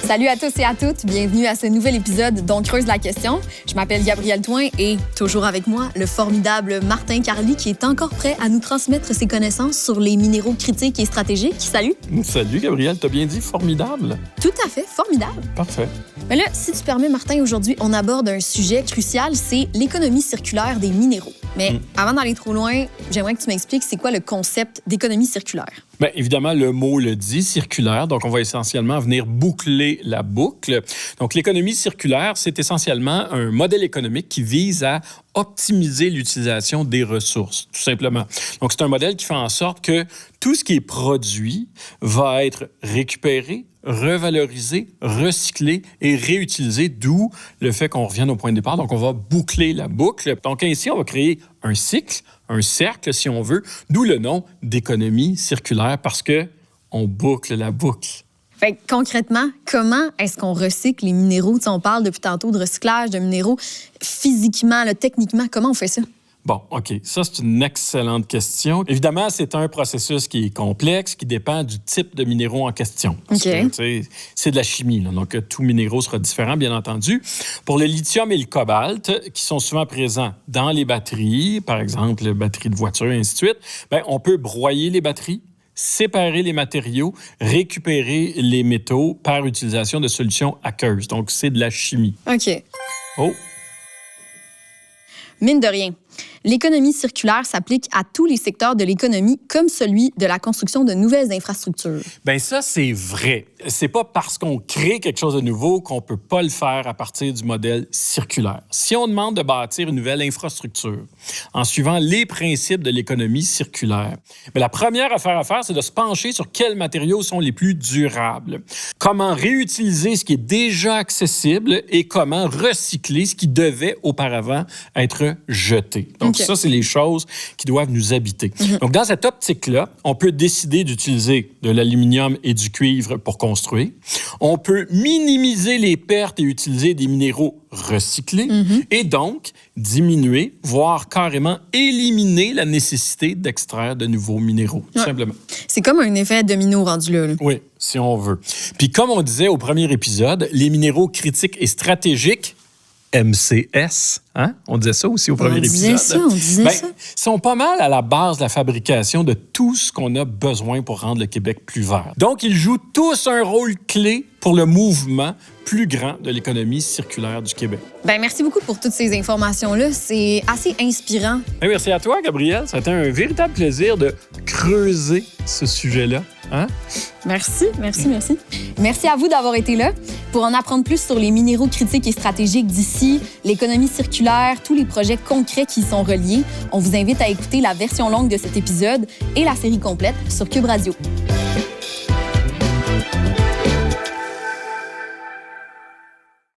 Salut à tous et à toutes, bienvenue à ce nouvel épisode d'On creuse la question. Je m'appelle Gabrielle Toin et toujours avec moi, le formidable Martin Carly qui est encore prêt à nous transmettre ses connaissances sur les minéraux critiques et stratégiques. Salut! Salut Gabrielle, t'as bien dit formidable? Tout à fait, formidable. Parfait. Mais là, si tu permets Martin, aujourd'hui, on aborde un sujet crucial, c'est l'économie circulaire des minéraux. Mais avant d'aller trop loin, j'aimerais que tu m'expliques c'est quoi le concept d'économie circulaire. Bien, évidemment, le mot le dit, circulaire. Donc, on va essentiellement venir boucler la boucle. Donc, l'économie circulaire, c'est essentiellement un modèle économique qui vise à optimiser l'utilisation des ressources, tout simplement. Donc, c'est un modèle qui fait en sorte que tout ce qui est produit va être récupéré, revalorisé, recyclé et réutilisé, d'où le fait qu'on revienne au point de départ. Donc, on va boucler la boucle. Donc, ainsi, on va créer un cycle, un cercle, si on veut, d'où le nom d'économie circulaire, parce que on boucle la boucle. Fait que, concrètement, comment est-ce qu'on recycle les minéraux? On parle depuis tantôt de recyclage de minéraux. Physiquement, techniquement, comment on fait ça? Bon, OK. Ça, c'est une excellente question. Évidemment, c'est un processus qui est complexe, qui dépend du type de minéraux en question. Parce que, c'est de la chimie, là. Donc, tout minéraux sera différent, bien entendu. Pour le lithium et le cobalt, qui sont souvent présents dans les batteries, par exemple, les batteries de voiture, et ainsi de suite, bien, on peut broyer les batteries, séparer les matériaux, récupérer les métaux par utilisation de solutions aqueuses. Donc, c'est de la chimie. OK. Oh! Mine de rien, l'économie circulaire s'applique à tous les secteurs de l'économie, comme celui de la construction de nouvelles infrastructures. Bien, ça, c'est vrai. C'est pas parce qu'on crée quelque chose de nouveau qu'on peut pas le faire à partir du modèle circulaire. Si on demande de bâtir une nouvelle infrastructure en suivant les principes de l'économie circulaire, bien, la première affaire à faire, c'est de se pencher sur quels matériaux sont les plus durables, comment réutiliser ce qui est déjà accessible et comment recycler ce qui devait auparavant être jeté. Donc, ça, c'est les choses qui doivent nous habiter. Donc, dans cette optique-là, on peut décider d'utiliser de l'aluminium et du cuivre pour construire. On peut minimiser les pertes et utiliser des minéraux recyclés et donc diminuer, voire carrément éliminer la nécessité d'extraire de nouveaux minéraux, tout simplement. C'est comme un effet domino rendu là. Oui, si on veut. Puis, comme on disait au premier épisode, les minéraux critiques et stratégiques, MCS, hein? On disait ça aussi au premier épisode. On disait ça. Sont pas mal à la base de la fabrication de tout ce qu'on a besoin pour rendre le Québec plus vert. Donc, ils jouent tous un rôle clé pour le mouvement plus grand de l'économie circulaire du Québec. Bien, merci beaucoup pour toutes ces informations-là. C'est assez inspirant. Bien, merci à toi, Gabrielle. Ça a été un véritable plaisir de creuser ce sujet-là. Hein? Merci. Merci à vous d'avoir été là. Pour en apprendre plus sur les minéraux critiques et stratégiques d'ici, l'économie circulaire, tous les projets concrets qui y sont reliés, on vous invite à écouter la version longue de cet épisode et la série complète sur Cube Radio.